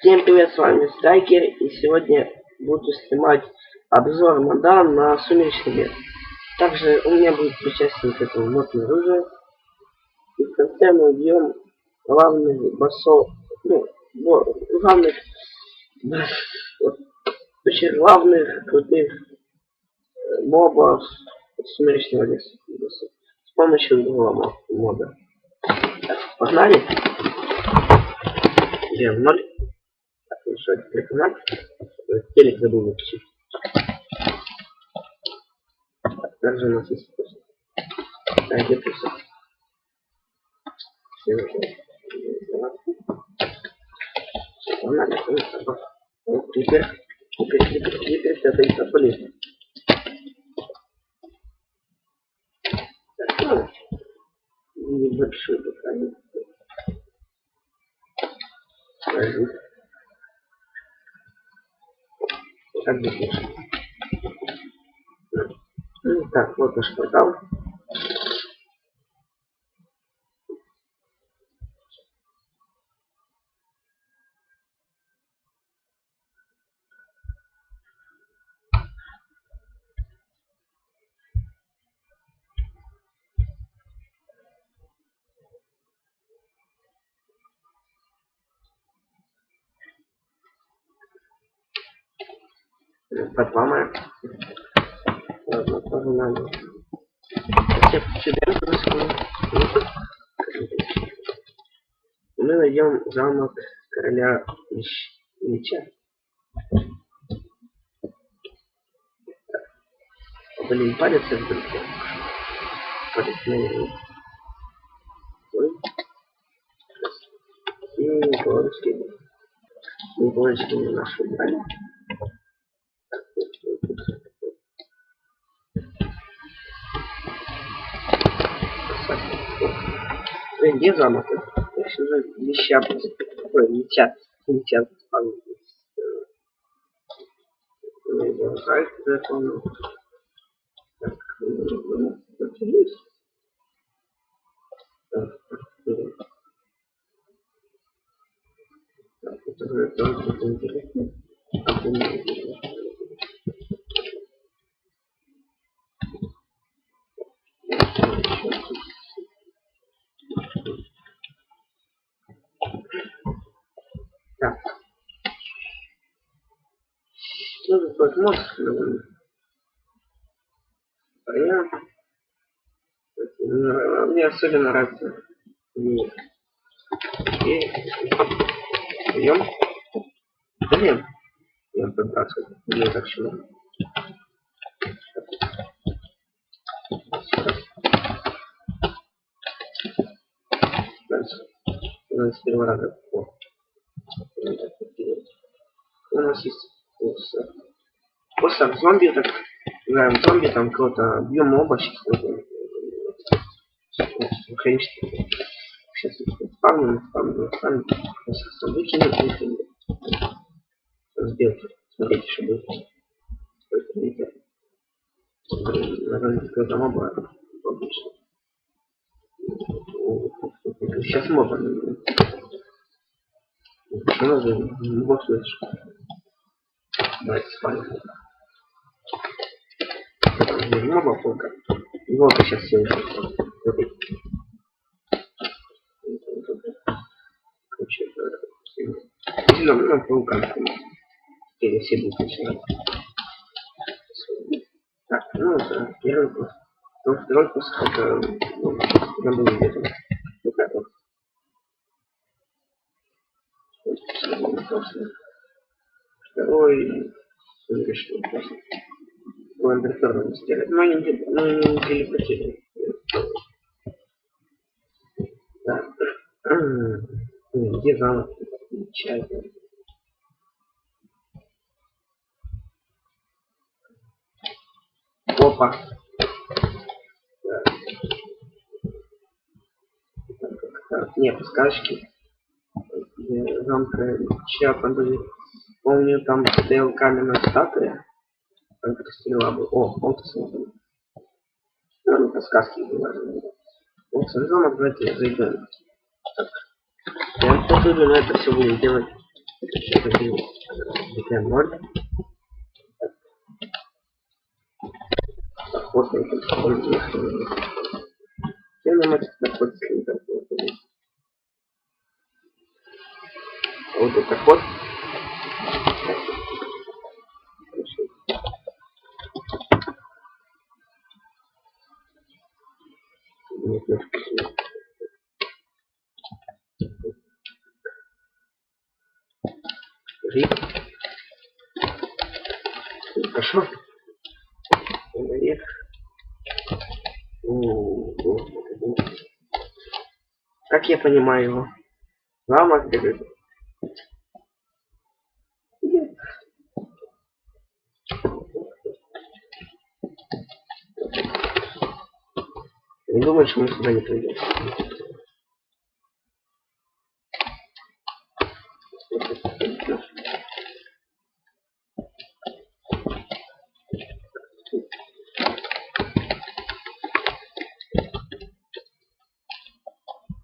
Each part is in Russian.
Всем привет, с вами Страйкер, и сегодня буду снимать обзор мода на Сумеречный лес. Также у меня будет причастие к этому модное оружие. И в конце мы убьем главных боссов, главных, очень главных крутых мобов Сумеречного леса с помощью другого мода. Так, погнали! Я в ноль. Так, ну что, телеканал. Телек забыл выключить. Также у нас есть вкус. А где вкусы? Теперь это полезно. Небольшой дыхание. Так будет лучше. Так, вот наш портал. Погнали. Ладно, погнали. Мы найдем замок короля меча. Блин, палец вдруг. Палец наверное. И полочки не наши убрали. Где замок? Я все уже веща. Ой, меча. Меча. Жаль, что я помню. Так, это есть. Так, это интересно. Так. Ну, тут возможно. Мне особенно нравится. И берем. Блин. Я подбрасываю. Не так сильно. У нас первый раз. У нас есть просто зомби, так играем зомби, там кого-то бьем моба, сейчас спавним, просто выкинем. Сделки. Смотрите, что будет. Наверное, какой-то моба обычно. Сейчас моба. Что надо? Вот слышишь. Давайте спалим. Моба полка. Вот сейчас все уже. Короче, зеленый паука. Теперь все будут начинать. Так, ну это первый вопрос. Второй вопрос это забыл где-то. Ну как вот. Второй решил вопрос. У Эндерферна сделать. Но не телепортируем. Так. Где замок? Чайно. Опа. Так, нет, сказки. Замка Чапа, помню, там стоял каменная статуя. Только стрела бы. О, он смотрел. Ну, это сказки были. Вот сам замок, давайте зайдем. Так. Я буду на это все будем делать. Закрываем 0. Вот это. Где нам это находится? Вот это ход. Нет, нет. Рик. Хорошо. Наверх. Как я понимаю его? Лама бегает. Не думаю, что мы сюда не придем.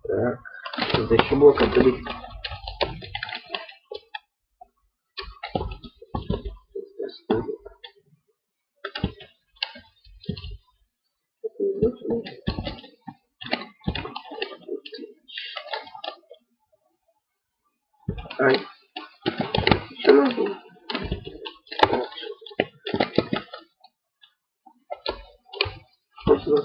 Так. Надо еще блок отдалить. Ай. Что нужно? Что сюда?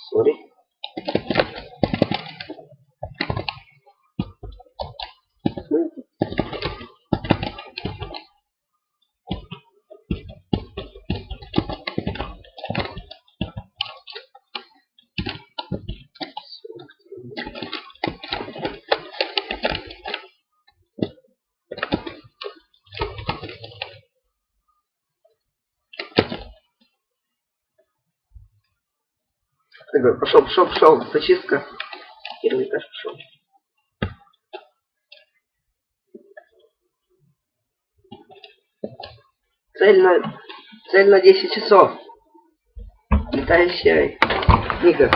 Сори. Пошел. Зачистка. Первый этаж пошел. Цель на 10 часов. Летающая книга.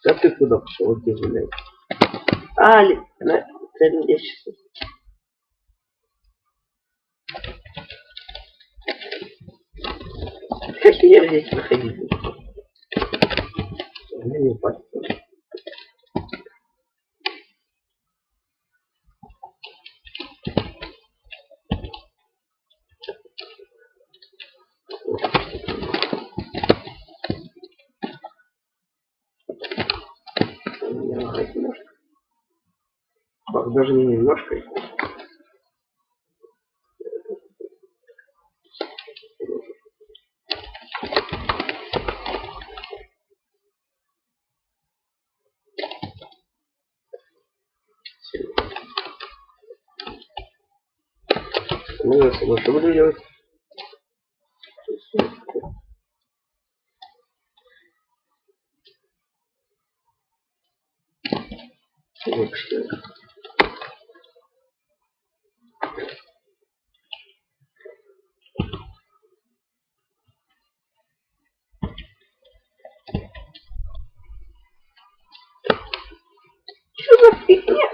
Да ты куда пошел? Где гуляй? Цель на 10 часов. Как я здесь находить? Мне не упасть. Даже не немножко. Ну, я собой что буду делать? Вот что. Что за фигня?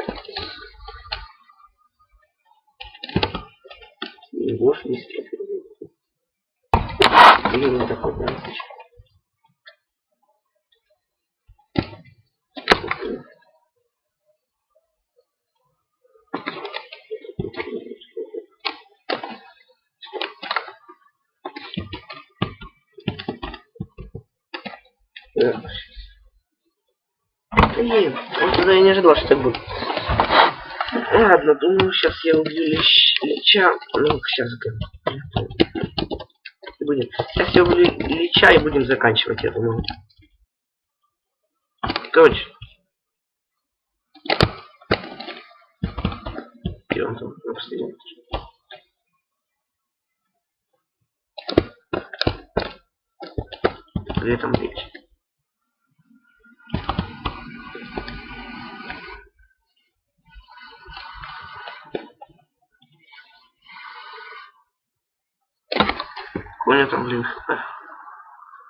Не можешь не спать. Или не такой, да? Блин, вот тогда я не ожидал, что так будет. Ладно, думаю, сейчас я убью Лича. Ну, сейчас будем. Сейчас я убью Лича и будем заканчивать, я думаю. Короче. И он там обстреляет. Где там Лич? Коня там, блин,